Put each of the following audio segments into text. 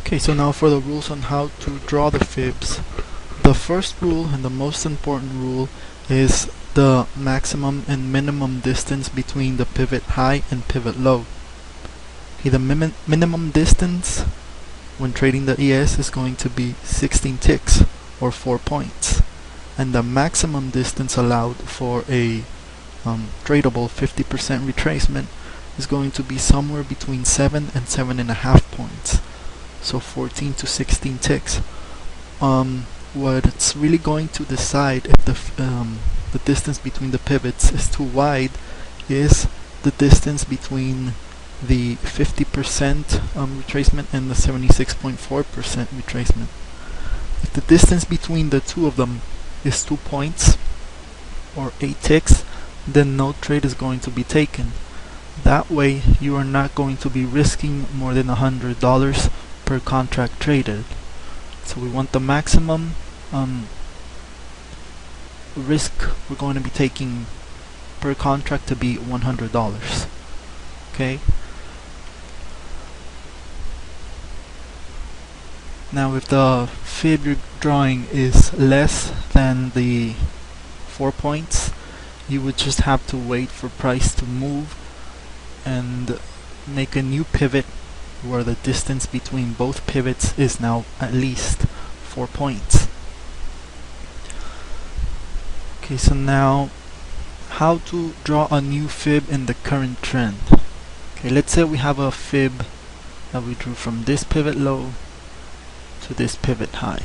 Okay, so now for the rules on how to draw the fibs. The first rule and the most important rule is the maximum and minimum distance between the pivot high and pivot low. Okay, the minimum distance when trading the ES is going to be 16 ticks or 4 points, and the maximum distance allowed for a tradable 50% retracement is going to be somewhere between 7 and 7.5 points, so 14 to 16 ticks. What it's really going to decide if the distance between the pivots is too wide is the distance between the 50% retracement and the 76.4% retracement. If the distance between the two of them is 2 points or 8 ticks, then no trade is going to be taken. That way you are not going to be risking more than $100 per contract traded. So we want the maximum risk we're going to be taking per contract to be $100. Okay. Now if the fib you're drawing is less than the 4 points, you would just have to wait for price to move and make a new pivot where the distance between both pivots is now at least 4 points. Okay, so now how to draw a new fib in the current trend. Okay, let's say we have a fib that we drew from this pivot low to this pivot high.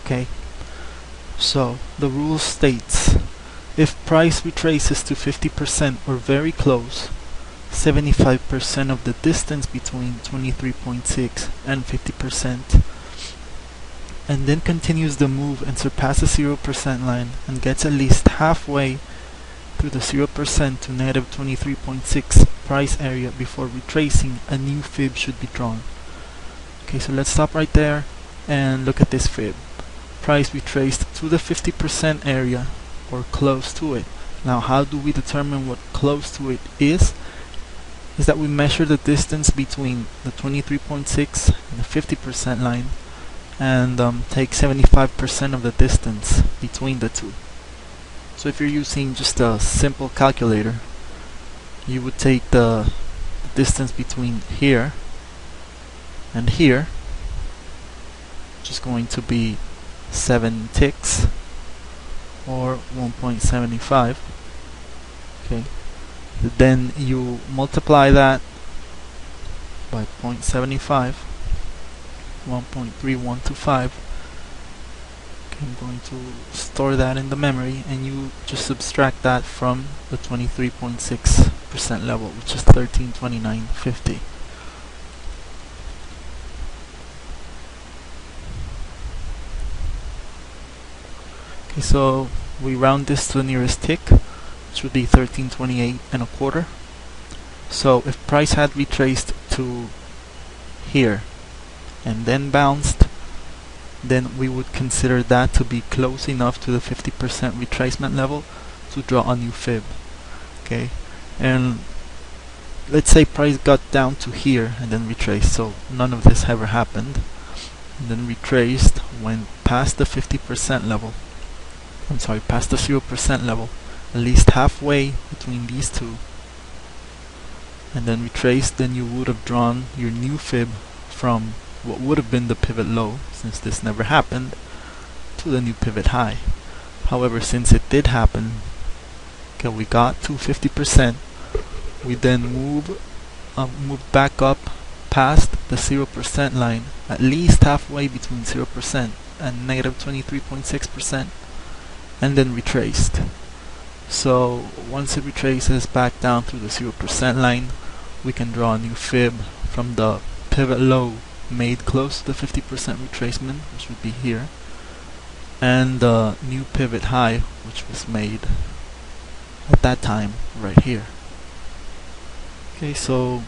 Okay, so the rule states if price retraces to 50% or very close, 75% of the distance between 23.6 and 50%, and then continues the move and surpasses 0% line and gets at least halfway through the 0% to negative 23.6 price area before retracing, a new fib should be drawn. Okay, so let's stop right there and look at this fib. Price retraced to the 50% area or close to it. Now how do we determine what close to it is? Is that we measure the distance between the 23.6 and the 50% line and take 75% of the distance between the two. So if you're using just a simple calculator, you would take the distance between here and here, which is going to be 7 ticks or 1.75. Okay, then you multiply that by 0.75, 1.3125. I'm going to store that in the memory, and you just subtract that from the 23.6% level, which is 1329.50. Okay, so we round this to the nearest tick, which would be 1328.25. So if price had retraced to here and then bounced, then we would consider that to be close enough to the 50% retracement level to draw a new fib. Okay, and let's say price got down to here and then retraced, so none of this ever happened, and then retraced, went past the 50% level, past the 0% level, at least halfway between these two, and then retraced, then you would have drawn your new fib from what would have been the pivot low, since this never happened, to the new pivot high. However, since it did happen, okay, we got to 50%, we then move back up past the 0% line, at least halfway between 0% and negative 23.6%, and then retraced. So once it retraces back down through the 0% line, we can draw a new fib from the pivot low made close to the 50% retracement, which would be here, and the new pivot high, which was made at that time right here. Okay, so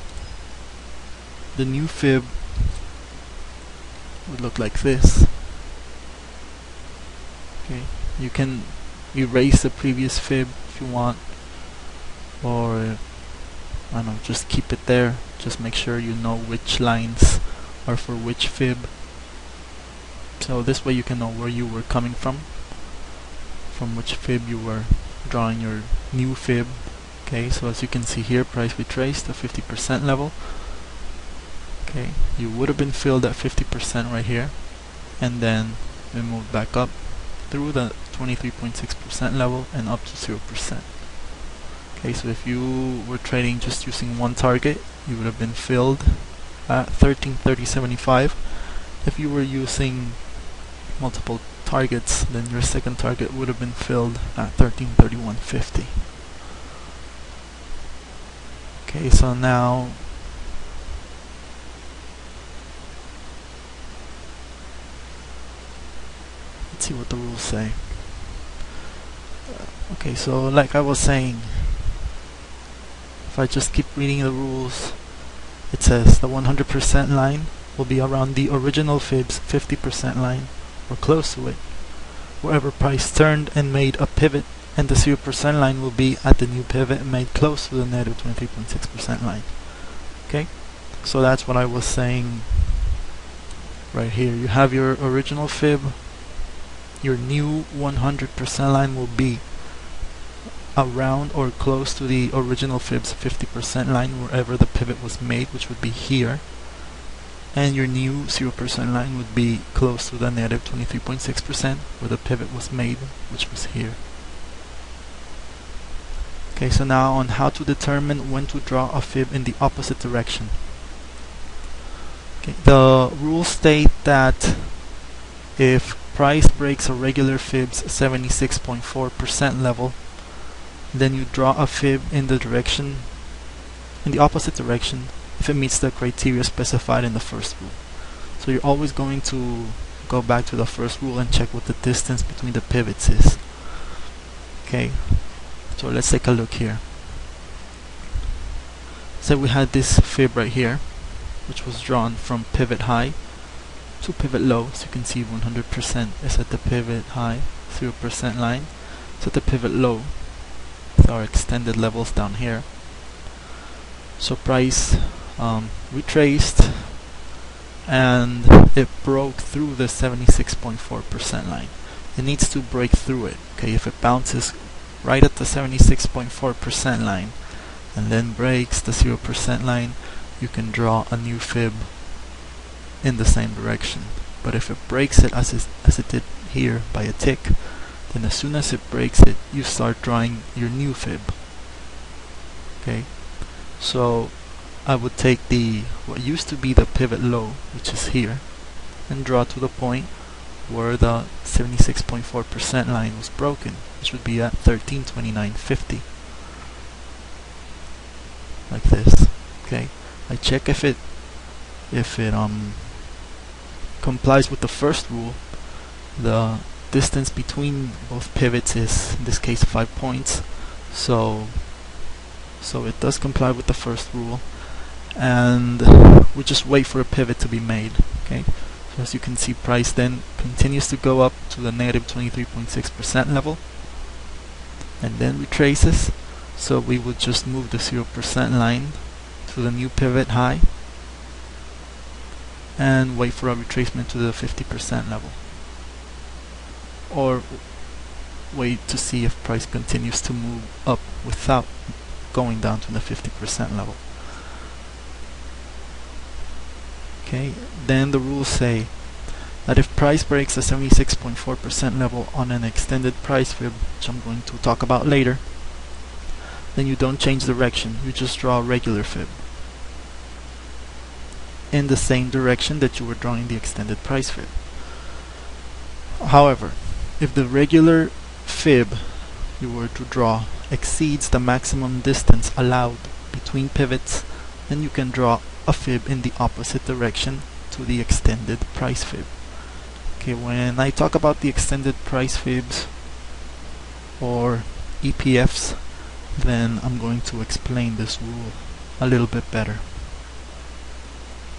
the new fib would look like this. Okay, you can erase the previous fib if you want, or I don't know, just keep it there. Just make sure you know which lines are for which fib. So this way you can know where you were coming from which fib you were drawing your new fib. Okay, so as you can see here, price retraced the 50% level. Okay, you would have been filled at 50% right here, and then it moved back up through the 23.6% level and up to 0%. Okay, so if you were trading just using one target, you would have been filled at 1330.75. If you were using multiple targets, then your second target would have been filled at 1331.50. Okay, so now let's see what the rules say. Okay, so like I was saying, if I just keep reading the rules, it says the 100% line will be around the original fib's 50% line or close to it, wherever price turned and made a pivot, and the 0% line will be at the new pivot made close to the negative 23.6% line. Okay, so that's what I was saying right here. You have your original fib, your new 100% line will be around or close to the original fib's 50% line wherever the pivot was made, which would be here, and your new 0% line would be close to the negative 23.6% where the pivot was made, which was here. Okay, so now on how to determine when to draw a fib in the opposite direction. Okay, the rules state that if price breaks a regular fib's 76.4% level, then you draw a fib in the opposite direction if it meets the criteria specified in the first rule. So you're always going to go back to the first rule and check what the distance between the pivots is. Okay, so let's take a look here. So we had this fib right here, which was drawn from pivot high to pivot low. So you can see 100% is at the pivot high, 0% line. So at the pivot low, our extended levels down here. So price retraced and it broke through the 76.4% line. It needs to break through it. Okay, if it bounces right at the 76.4% line and then breaks the 0% line, you can draw a new fib in the same direction. But if it breaks it as it did here by a tick, then as soon as it breaks it, you start drawing your new fib. Okay, so I would take what used to be the pivot low, which is here, and draw to the point where the 76.4% line was broken, which would be at 1329.50, like this. Okay, I check if it complies with the first rule. The distance between both pivots is, in this case, 5 points, so it does comply with the first rule, and we just wait for a pivot to be made. Okay, so as you can see, price then continues to go up to the negative 23.6% level and then retraces. So we would just move the 0% line to the new pivot high and wait for a retracement to the 50% level, or wait to see if price continues to move up without going down to the 50% level. Okay, then the rules say that if price breaks the 76.4% level on an extended price fib, which I'm going to talk about later, then you don't change direction, you just draw a regular fib in the same direction that you were drawing the extended price fib. However, if the regular fib you were to draw exceeds the maximum distance allowed between pivots, then you can draw a fib in the opposite direction to the extended price fib. Okay, when I talk about the extended price fibs or EPFs, then I'm going to explain this rule a little bit better.